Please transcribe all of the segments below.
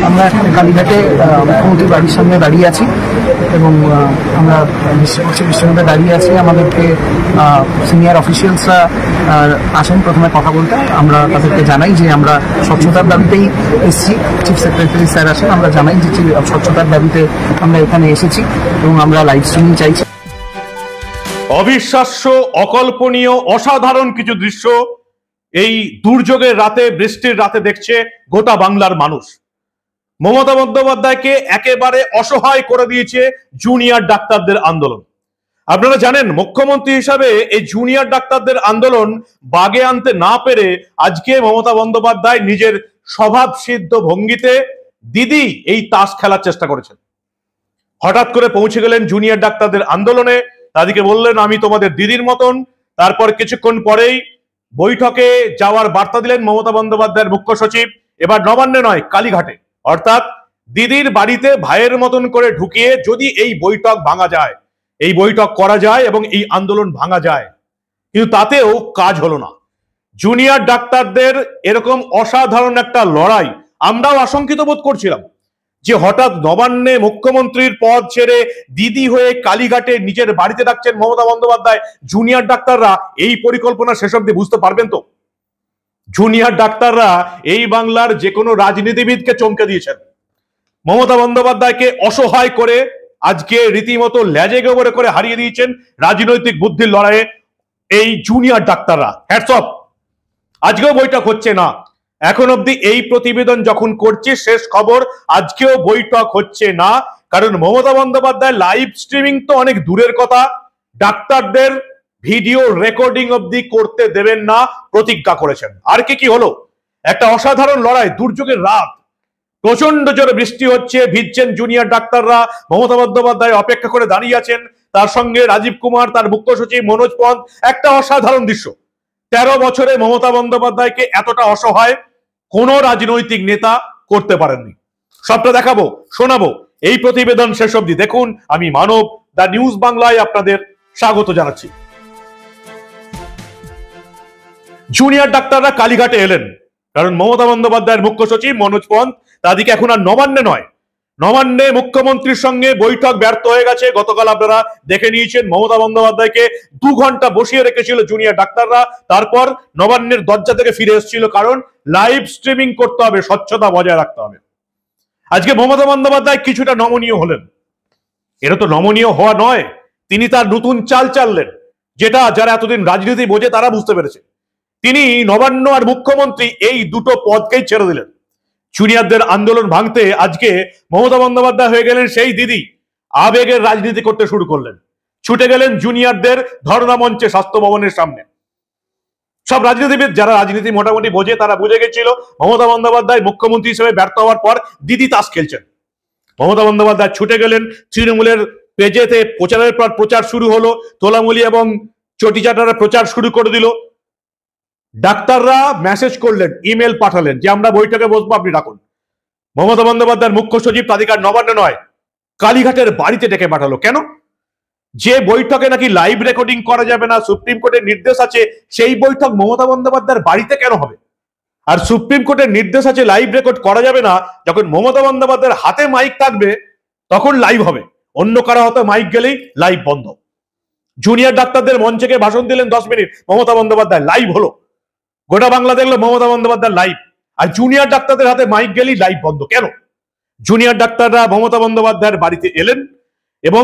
আমরা এখন কালীঘাটে মুখ্যমন্ত্রীর বাড়ির সামনে দাঁড়িয়ে আছি এবং আমরা বিশ্বনাথে দাঁড়িয়ে আছি। আমাদেরকে সিনিয়র অফিসিয়ালসরা আসেন প্রথমে কথা বলতে। আমরা তাদেরকে জানাই যে আমরা স্বচ্ছতার দাবিতেই এসেছি। চিফ সেক্রেটারি স্যার আসেন, আমরা জানাই যে স্বচ্ছতার দাবিতে আমরা এখানে এসেছি এবং আমরা লাইভ স্ট্রিমিং চাইছি। অবিশ্বাস্য, অকল্পনীয়, অসাধারণ কিছু দৃশ্য এই দুর্যোগের রাতে, বৃষ্টির রাতে দেখছে গোটা বাংলার মানুষ। মমতা বন্দ্যোপাধ্যায়কে একেবারে অসহায় করে দিয়েছে জুনিয়র ডাক্তারদের আন্দোলন। আপনারা জানেন, মুখ্যমন্ত্রী হিসাবে এই জুনিয়র ডাক্তারদের আন্দোলন বাগে আনতে না পেরে আজকে মমতা বন্দ্যোপাধ্যায় নিজের স্বভাব সিদ্ধ ভঙ্গিতে দিদি এই তাস খেলার চেষ্টা করেছেন। হঠাৎ করে পৌঁছে গেলেন জুনিয়র ডাক্তারদের আন্দোলনে, তাদেরকে বললেন আমি তোমাদের দিদির মতন। তারপর কিছুক্ষণ পরেই বৈঠকে যাওয়ার বার্তা দিলেন মমতা বন্দ্যোপাধ্যায়ের মুখ্য সচিব। এবার নবান্নে নয়, কালীঘাটে, অর্থাৎ দিদির বাড়িতে ভাইয়ের মতন করে ঢুকিয়ে যদি এই বৈঠক ভাঙা যায়, এই বৈঠক করা যায় এবং এই আন্দোলন ভাঙা যায়, কিন্তু তাতেও কাজ হলো না। জুনিয়র ডাক্তারদের এরকম অসাধারণ একটা লড়াই আমরাও আশঙ্কিত বোধ করছিলাম যে হঠাৎ নবান্নে মুখ্যমন্ত্রীর পদ ছেড়ে দিদি হয়ে কালীঘাটে নিজের বাড়িতে ডাকছেন মমতা বন্দ্যোপাধ্যায়। জুনিয়র ডাক্তাররা এই পরিকল্পনা শেষ অবধি বুঝতে পারবেন তো? জুনিয়র ডাক্তাররা এই বাংলার যে কোনো রাজনীতিবিদকে চমকে দিয়েছেন। মমতা বন্দ্যোপাধ্যায়কে অসহায় করে আজকে রীতিমতো লেজে গোবরে করে হারিয়ে দিয়েছেন রাজনৈতিক বুদ্ধির লড়াইয়ে এই জুনিয়র ডাক্তাররা। Hats off. আজকেও বৈঠক হচ্ছে না, এখন অব্দি এই প্রতিবেদন যখন করছি শেষ খবর, আজকেও বৈঠক হচ্ছে না। কারণ মমতা বন্দ্যোপাধ্যায় লাইভ স্ট্রিমিং তো অনেক দূরের কথা, ডাক্তারদের ভিডিও রেকর্ডিং অব্দি করতে দেবেন না প্রতিজ্ঞা করেছেন। আর কি হলো? একটা অসাধারণ লড়াই, দুর্যোগের রাত, প্রচন্ড জোরে বৃষ্টি হচ্ছে, ভিজছেন জুনিয়র ডাক্তাররা। মমতা বন্দ্যোপাধ্যায় অপেক্ষা করে দাঁড়িয়ে আছেন, তার সঙ্গে রাজীব কুমার, তার মুখ্য সচিব মনোজ পন্থ। একটা অসাধারণ দৃশ্য। 13 বছরে মমতা বন্দ্যোপাধ্যায়কে এতটা অসহায় কোন রাজনৈতিক নেতা করতে পারেননি। সবটা দেখাবো, শোনাবো এই প্রতিবেদন শেষ অবধি দেখুন। আমি মানব, দা নিউজ বাংলায় আপনাদের স্বাগত জানাচ্ছি। জুনিয়র ডাক্তাররা কালীঘাটে এলেন কারণ মমতা বন্দ্যোপাধ্যায়ের মুখ্য সচিব মনোজ পন্থ তাদেরকে এখন আর নবান্নে নয়, নবান্নে মুখ্যমন্ত্রীর সঙ্গে বৈঠক ব্যর্থ হয়ে গেছে। গতকাল আপনারা দেখে নিয়েছেন, মমতা বন্দ্যোপাধ্যায়কে 2 ঘন্টা বসিয়ে রেখেছিল জুনিয়র ডাক্তাররা। তারপর নবান্নের দরজা থেকে ফিরে এসেছিল, কারণ লাইভ স্ট্রিমিং করতে হবে, স্বচ্ছতা বজায় রাখতে হবে। আজকে মমতা বন্দ্যোপাধ্যায় কিছুটা নমনীয় হলেন। এটা তো নমনীয় হওয়া নয়, তিনি তার নতুন চাল চাললেন, যেটা যারা এতদিন রাজনীতি বোঝে তারা বুঝতে পেরেছে। তিনি নবান্ন আর মুখ্যমন্ত্রী এই দুটো পদকেই ছেড়ে দিলেন। জুনিয়রদের আন্দোলন ভাঙতে আজকে মমতা বন্দ্যোপাধ্যায় হয়ে গেলেন সেই দিদি, আবেগের রাজনীতি করতে শুরু করলেন। ছুটে গেলেন জুনিয়রদের ধর্ণা মঞ্চে, স্বাস্থ্য ভবনের সামনে। সব রাজনীতিবিদ যারা রাজনীতি মোটামুটি বোঝে তারা বুঝে গেছিল মমতা বন্দ্যোপাধ্যায় মুখ্যমন্ত্রী হিসেবে ব্যর্থ হওয়ার পর দিদি তাস খেলছেন। মমতা বন্দ্যোপাধ্যায় ছুটে গেলেন তৃণমূলের পেজেতে, প্রচারের পর প্রচার শুরু হলো, তোলামুলি এবং চটিচাটারা প্রচার শুরু করে দিল। ডাক্তাররা মেসেজ করলেন, ইমেল পাঠালেন যে আমরা বৈঠকে বসবো, আপনি ডাকুন। মমতা বন্দ্যোপাধ্যায়ের মুখ্য সচিব তাদের নবান্ন নয়, কালীঘাটের বাড়িতে ডেকে পাঠালো। কেন? যে বৈঠকে নাকি লাইভ রেকর্ডিং করা যাবে না, সুপ্রিম কোর্টের নির্দেশ আছে, সেই বৈঠক মমতা বন্দ্যোপাধ্যায়ের বাড়িতে কেন হবে? আর সুপ্রিম কোর্টের নির্দেশ আছে লাইভ রেকর্ড করা যাবে না, যখন মমতা বন্দ্যোপাধ্যায়ের হাতে মাইক থাকবে তখন লাইভ হবে, অন্য কারো হাতে মাইক গেলেই লাইভ বন্ধ। জুনিয়র ডাক্তারদের মঞ্চে ভাষণ দিলেন 10 মিনিট, মমতা বন্দ্যোপাধ্যায় লাইভ হলো। গোটা বাংলা দেখলো মমতা বন্দ্যোপাধ্যায় লাইভ, আর জুনিয়র ডাক্তারদের হাতে মাইক গেলেই লাইভ বন্ধ। কেন? জুনিয়র ডাক্তাররা মমতা বন্দ্যোপাধ্যায়ের বাড়িতে এলেন এবং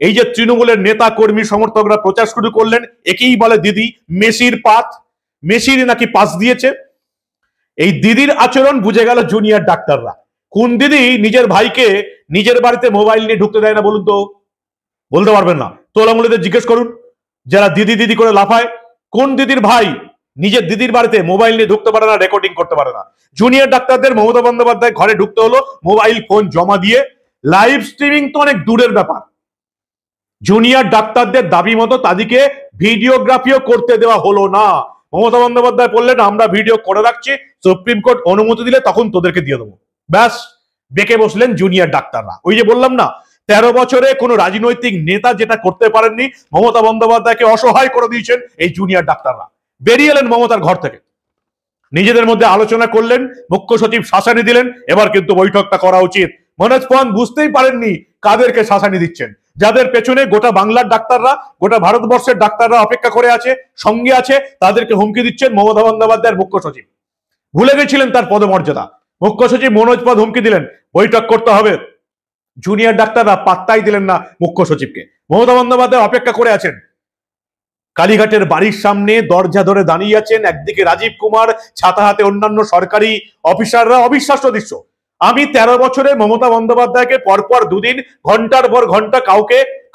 এই যে তৃণমূলের নেতা কর্মী সমর্থকরা প্রচার শুরু করলেন, একেই বলে দিদি মেসির পাত, মেসির নাকি পাস দিয়েছে। এই দিদির আচরণ বুঝে গেল জুনিয়র ডাক্তাররা। কোন দিদি নিজের ভাইকে নিজের বাড়িতে মোবাইল নিয়ে ঢুকতে দেয় না বলুন তো? বলতে পারবেন না। তোলামুলিদের জিজ্ঞেস করুন, যারা দিদি দিদি করে লাফায়, কোন দিদির ভাই নিজের দিদির বাড়িতে মোবাইল নিয়ে ঢুকতে পারে না, রেকর্ডিং করতে পারে না? জুনিয়র ডাক্তারদের মমতা বন্দ্যোপাধ্যায় ঘরে ঢুকতে হলো মোবাইল ফোন জমা দিয়ে। লাইভ স্ট্রিমিং তো অনেক দূরের ব্যাপার, জুনিয়র ডাক্তারদের দাবি মতো তাদেরকে ভিডিওগ্রাফিও করতে দেওয়া হলো না। মমতা বন্দ্যোপাধ্যায় বললেন আমরা ভিডিও করে রাখছি, সুপ্রিম কোর্ট অনুমতি দিলে তখন তোদেরকে দিয়ে দেবো। ব্যাস, বেঁকে বসলেন জুনিয়র ডাক্তাররা। ওই যে বললাম না, 13 বছরে কোনো রাজনৈতিক নেতা যেটা করতে পারেননি, মমতা বন্দ্যোপাধ্যায়কে অসহায় করে দিয়েছেন এই জুনিয়র ডাক্তাররা। বেরিয়ে এলেন মমতার ঘর থেকে। নিজেদের মধ্যে আলোচনা করলেন, মুখ্য সচিব শাসানি দিলেন, এবার কিন্তু বৈঠকটা করা উচিত। মনোজ পন্ত বুঝতেই পারেননি কাদেরকে শাসানি দিচ্ছেন, যাদের পেছনে গোটা বাংলার ডাক্তাররা, গোটা ভারতবর্ষের ডাক্তাররা অপেক্ষা করে আছে, সঙ্গে আছে, তাদেরকে হুমকি দিচ্ছেন মমতা বন্দ্যোপাধ্যায়ের মুখ্য সচিব। ভুলে গেছিলেন তার পদমর্যাদা। মুখ্য সচিব মনোজ পদ হুমকি দিলেন বৈঠক করতে হবে, জুনিয়র ডাক্তাররা পাত্তাই দিলেন না মুখ্য সচিবকে। মমতা বন্দ্যোপাধ্যায় অপেক্ষা করে আছেন, কালীঘাটের বাড়ির সামনে দরজা ধরে দাঁড়িয়ে আছেন। একদিকে রাজীব কুমার, ছাতা হাতে অন্যান্য সরকারি অফিসাররা। অবিশ্বাস্য দৃশ্য। আমি 13 বছরে মমতা বন্দ্যোপাধ্যায়কে পরপর দুদিন ঘন্টার পর ঘন্টা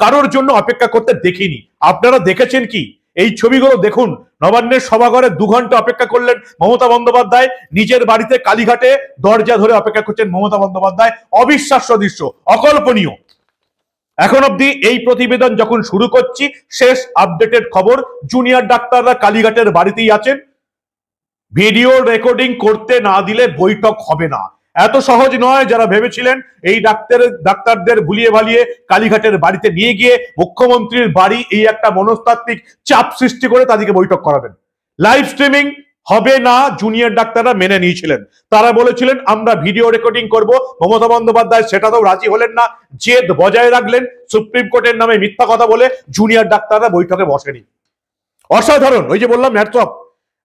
কারোর জন্য অপেক্ষা করতে দেখিনি। আপনারা দেখেছেন কি? এই ছবিগুলো দেখুন। নবান্নের সভাঘরে 2 ঘন্টা অপেক্ষা করলেন মমতা বন্দ্যোপাধ্যায়, নিজের বাড়িতে কালীঘাটে দরজা ধরে অপেক্ষা করছেন মমতা বন্দ্যোপাধ্যায়। অবিশ্বাস্য দৃশ্য, অকল্পনীয়। এখন অব্দি এই প্রতিবেদন যখন শুরু করছি, শেষ আপডেটেড খবর, জুনিয়র ডাক্তাররা কালীঘাটের বাড়িতেই আছেন। ভিডিও রেকর্ডিং করতে না দিলে বৈঠক হবে না। এত সহজ নয়। যারা ভেবেছিলেন এই ডাক্তারদের ভুলিয়ে ভালিয়ে কালীঘাটের বাড়িতে নিয়ে গিয়ে মুখ্যমন্ত্রীর বাড়ি এই একটা মনস্তাত্ত্বিক চাপ সৃষ্টি করে তাদেরকে বৈঠক করাবেন, লাইভ স্ট্রিমিং হবে না, জুনিয়র ডাক্তাররা মেনে নিয়েছিলেন। তারা বলেছিলেন আমরা ভিডিও রেকর্ডিং করব। মমতা বন্দ্যোপাধ্যায় সেটাতেও রাজি হলেন না, জেদ বজায় রাখলেন। সুপ্রিম কোর্টের নামে মিথ্যা কথা বলে জুনিয়র ডাক্তাররা বৈঠকে বসেনি। অসাধারণ। ওই যে বললাম, হ্যাটস অফ।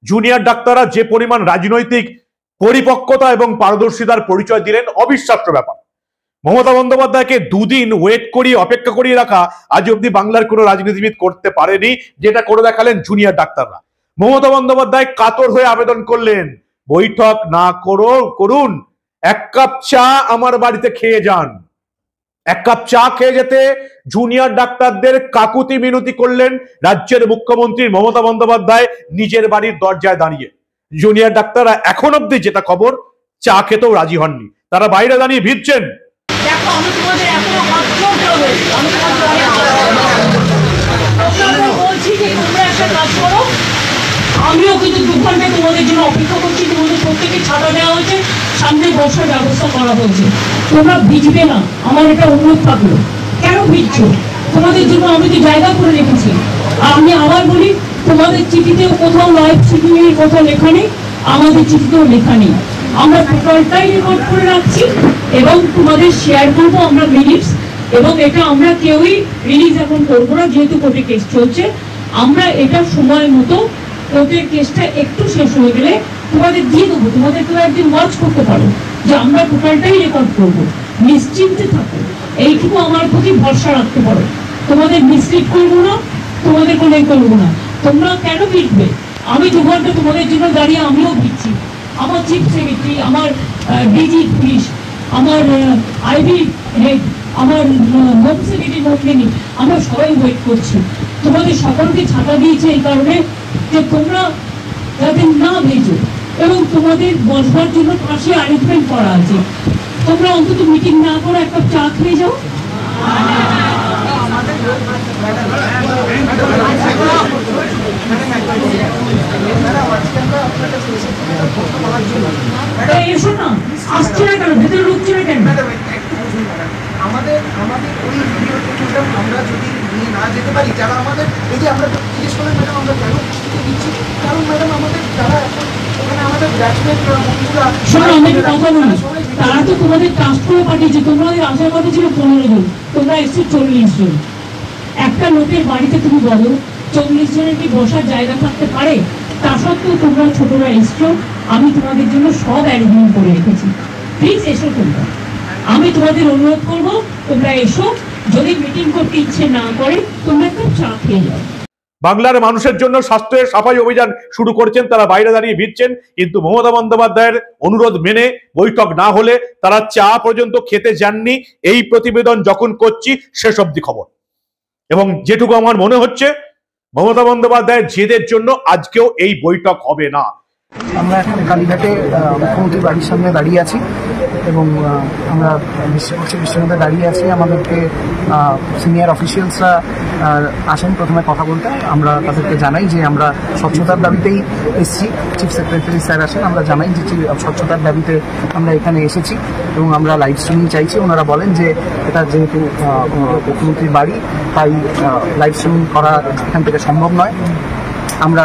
জুনিয়র ডাক্তাররা যে পরিমাণ রাজনৈতিক পরিপক্কতা এবং পারদর্শিতার পরিচয় দিলেন, অবিশ্বাস্য ব্যাপার। মমতা বন্দ্যোপাধ্যায়কে 2 দিন ওয়েট করিয়ে, অপেক্ষা করিয়ে রাখা আজ অব্দি বাংলার কোনো রাজনীতিবিদ করতে পারেনি, যেটা করে দেখালেন জুনিয়র ডাক্তাররা। মমতা বন্দ্যোপাধ্যায় কাতর হয়ে আবেদন করলেন, বৈঠক না করুন, 1 কাপ চা আমার বাড়িতে খেয়ে যান। 1 কাপ চা খেয়ে যেতে জুনিয়র ডাক্তারদের কাকুতি মিনতি করলেন রাজ্যের মুখ্যমন্ত্রী মমতা বন্দ্যোপাধ্যায় নিজের বাড়ির দরজায় দাঁড়িয়ে। জুনিয়র ডাক্তাররা এখন অব্দি যেটা খবর, চা খেতেও রাজি হননি, তারা বাইরে দাঁড়িয়ে ভিড়ছেন। আমিও কিন্তু 2 ঘন্টা তোমাদের জন্য অপেক্ষা করছি। তোমাদের প্রত্যেকে ছাতা দেওয়া হয়েছে, সামনে বসার ব্যবস্থা করা হয়েছে। তোমরা ভিজবে না, আমার এটা অনুরোধ থাকলো। কেন ভিজছো? তোমাদের জন্য আমি তো জায়গা করে রেখেছি। আমি আবার বলি, তোমাদের চিঠিতেও কোথাও লাইভ স্ট্রিমিং এর কথা লেখা নেই, আমাদের চিঠিতেও লেখা নেই। আমরা টোটালটাই রেকর্ড করে রাখছি এবং তোমাদের শেয়ার করবো আমরা মিনিটস। এবং এটা আমরা কেউই রিলিজ এখন করবো না, যেহেতু কোর্টে কেস চলছে। আমরা এটা সময় মতো, কোর্টের কেসটা একটু শেষ হয়ে গেলে তোমাদের দিয়ে দেবো। তোমাদের কেউ একদিন ওয়াচ করতে পারো যে আমরা টোটালটাই রেকর্ড করবো। নিশ্চিন্তে থাকো, এইটুকু আমার প্রতি ভরসা রাখতে পারো। তোমাদের মিসলিড করবো না, তোমাদের কোনো করবো না। তোমরা কেন ভিড়বে? আমি 2 ঘন্টা তোমাদের জন্য দাঁড়িয়ে আমিও ভিড়ছি। আমার চিফ সেক্রেটারি, আমার ডিজি পুলিশ, আমার আইবি হেড, আমার হোম সেক্রেটারি নন্দিনী, আমরা সবাই ওয়েট করছি। তোমাদের সকলকে ছাতা দিয়েছে এই কারণে যে তোমরা যাতে না ভেজো, এবং তোমাদের বসবার জন্য পাশে অ্যারেঞ্জমেন্ট করা আছে। তোমরা অন্তত মিটিং না করে 1 কাপ চা খেয়ে যাও। এসো না, আসছে না কেন? ভেতরে ঢুকছে না কেন? আমাদের ওই ভিডিওটা আমরা যদি নিয়ে না যেতে পারি, যারা আমাদের এই যে আমরা জিজ্ঞেস করলেন ম্যাডাম আমরা কেন দিচ্ছি, কারণ ম্যাডাম আমাদের যারা এখন ওখানে আমাদের ব্যাচমেট বন্ধুরা, শোনো আমি একটা কথা বলি, তারা তো তোমাদের টাস্ক করে পাঠিয়েছে। তোমাদের আসার কথা ছিল 15 জন, তোমরা এসছো 40 জন। একটা লোকের বাড়িতে তুমি বলো 40 জনের কি বসার জায়গা থাকতে পারে? তা সত্ত্বেও তোমরা ছোটরা এসছো। আমি তোমাদের জন্য সব অ্যারেঞ্জমেন্ট করে রেখেছি। প্লিজ এসো তোমরা। আমি তোমাদের অনুরোধ করবো তোমরা এসো। যদি মিটিং করতে ইচ্ছে না করে তোমরা একটু চা খেয়ে যাও। বাংলার মানুষের জন্য স্বাস্থ্যের সাফাই অভিযান শুরু করেছেন, তারা বাইরে দাঁড়িয়ে ভিড়ছেন। কিন্তু মমতা বন্দ্যোপাধ্যায়ের অনুরোধ মেনে বৈঠক না হলে তারা চা পর্যন্ত খেতে যাননি। এই প্রতিবেদন যখন করছি শেষ অবধি খবর, এবং যেটুকু আমার মনে হচ্ছে মমতা বন্দ্যোপাধ্যায়ের জেদের জন্য আজকেও এই বৈঠক হবে না। আমরা এখন কালীঘাটে মুখ্যমন্ত্রীর বাড়ির সামনে দাঁড়িয়ে আছি এবং আমরা বিশ্বনাথে দাঁড়িয়ে আছি। আমাদেরকে সিনিয়র অফিসিয়ালসরা আসেন প্রথমে কথা বলতে। আমরা তাদেরকে জানাই যে আমরা স্বচ্ছতার দাবিতেই এসেছি। চিফ সেক্রেটারি স্যার আসেন, আমরা জানাই যে স্বচ্ছতার দাবিতে আমরা এখানে এসেছি এবং আমরা লাইভ স্ট্রিমিং চাইছি। ওনারা বলেন যে এটা যেহেতু মুখ্যমন্ত্রীর বাড়ি, তাই লাইভ স্ট্রিমিং করা এখান থেকে সম্ভব নয়। আমরা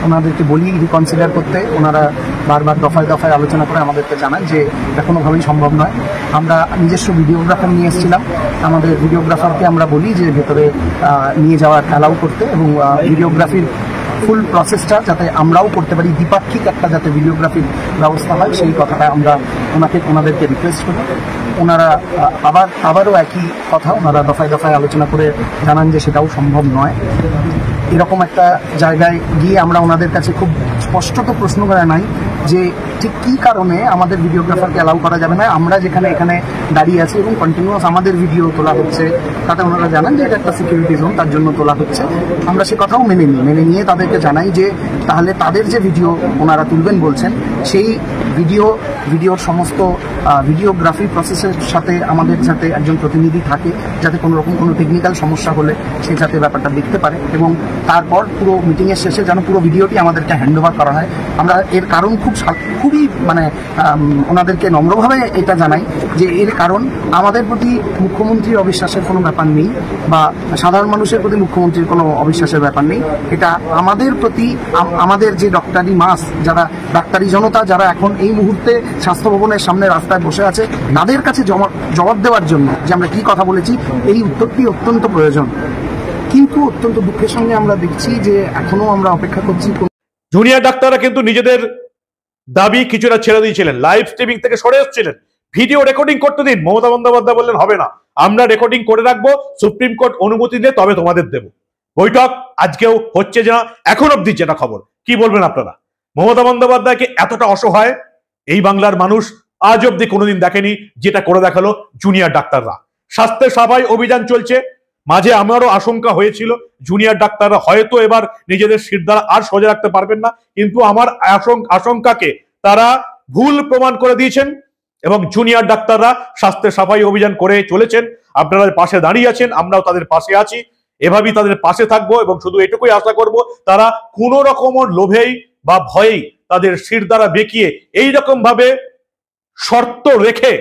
ওনাদেরকে বলি রিকনসিডার করতে। ওনারা বারবার দফায় দফায় আলোচনা করে আমাদেরকে জানান যে এটা কোনোভাবেই সম্ভব নয়। আমরা নিজস্ব ভিডিওগ্রাফার নিয়ে এসেছিলাম, আমাদের ভিডিওগ্রাফারকে আমরা বলি যে ভেতরে নিয়ে যাওয়ার অ্যালাউ করতে, এবং ভিডিওগ্রাফির ফুল প্রসেসটা যাতে আমরাও করতে পারি, দ্বিপাক্ষিক একটা যাতে ভিডিওগ্রাফির ব্যবস্থা হয় সেই কথাটা আমরা ওনাদেরকে রিকোয়েস্ট করি। ওনারা আবারও একই কথা ওনারা দফায় দফায় আলোচনা করে জানান যে সেটাও সম্ভব নয়। এরকম একটা জায়গায় গিয়ে আমরা ওনাদের কাছে খুব স্পষ্টত প্রশ্ন করা নাই যে ঠিক কী কারণে আমাদের ভিডিওগ্রাফারকে অ্যালাউ করা যাবে না। আমরা যেখানে এখানে দাঁড়িয়ে আছি এবং কন্টিনিউয়াস আমাদের ভিডিও তোলা হচ্ছে, তাতে ওনারা জানান যে এটা একটা সিকিউরিটি জোন, তার জন্য তোলা হচ্ছে। আমরা সে কথাও মেনে নিয়ে তাদেরকে জানাই যে তাহলে তাদের যে ভিডিও ওনারা তুলবেন বলছেন সেই ভিডিওর সমস্ত ভিডিওগ্রাফি প্রসেসের সাথে আমাদের যাতে একজন প্রতিনিধি থাকে, যাতে কোনো রকম কোনো টেকনিক্যাল সমস্যা হলে সে যাতে ব্যাপারটা দেখতে পারে, এবং তারপর পুরো মিটিংয়ের শেষে যেন পুরো ভিডিওটি আমাদেরকে হ্যান্ডওভার করা হয়। আমরা এর কারণ খুবই ওনাদেরকে নম্রভাবে এটা জানাই যে এর কারণ আমাদের প্রতি মুখ্যমন্ত্রীর অবিশ্বাসের কোনো ব্যাপার নেই, বা সাধারণ মানুষের প্রতি মুখ্যমন্ত্রীর কোনো অবিশ্বাসের ব্যাপার নেই। এটা আমাদের প্রতি আমাদের যে ডক্টরি মাস, যারা ডাক্তারি জনতা যারা এখন এই মুহূর্তে স্বাস্থ্য ভবনের সামনে রাস্তায় বসে আছে, তাদের কাছে জবাব দেওয়ার জন্য যে আমরা কি কথা বলেছি, এই উত্তরটি অত্যন্ত প্রয়োজন। কিন্তু অত্যন্ত দুঃখের সঙ্গে আমরা দেখছি যে এখনো আমরা অপেক্ষা করছি। জুনিয়র ডাক্তাররা কিন্তু নিজেদের দাবি কিছুটা ছেড়ে দিয়েছিলেন, লাইভ স্ট্রিমিং থেকে সরে এসেছিলেন। ভিডিও রেকর্ডিং করতে দিন, মমতা বন্দ্যোপাধ্যায় বললেন হবে না, আমরা রেকর্ডিং করে রাখবো, সুপ্রিম কোর্ট অনুমতি দিয়ে তবে তোমাদের দেব। বৈঠক আজকেও হচ্ছে না, এখন অব্দি যেটা খবর। কি বলবেন আপনারা? মমতা বন্দ্যোপাধ্যায়কে এতটা অসহায় এই বাংলার মানুষ আজ অব্দি কোনোদিন দেখেনি, যেটা করে দেখালো জুনিয়র ডাক্তাররা। স্বাস্থ্যের সেবায় অভিযান চলছে। মাঝে আমারও আশঙ্কা হয়েছিল জুনিয়র ডাক্তাররা হয়তো এবার নিজেদের শিরদাঁড়া আর সোজা রাখতে পারবেন না, কিন্তু আমার আশঙ্কাকে তারা ভুল প্রমাণ করে দিয়েছেন, এবং জুনিয়র ডাক্তাররা স্বাস্থ্যের সাফাই অভিযান করে চলেছেন। আপনারা পাশে দাঁড়িয়ে আছেন, আমরাও তাদের পাশে আছি, এভাবেই তাদের পাশে থাকবো, এবং শুধু এটুকুই আশা করব তারা কোনো রকম লোভেই বা ভয়েই তাদের শিরদাঁড়া বেঁকিয়ে এইরকম ভাবে শর্ত রেখে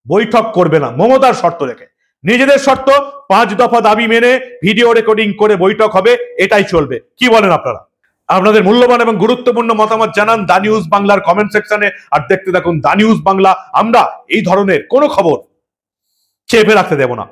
বৈঠক করবে না। মমতার শর্ত রেখে, নিজেদের শর্ত 5 দফা দাবি মেনে ভিডিও রেকর্ডিং করে বৈঠক হবে, এটাই চলবে। কি বলেন আপনারা? আপনাদের মূল্যবান এবং গুরুত্বপূর্ণ মতামত জানান দা নিউজ বাংলার কমেন্ট সেকশনে। আর দেখতে থাকুন দা নিউজ বাংলা। আমরা এই ধরনের কোনো খবর চেপে রাখতে দেব না।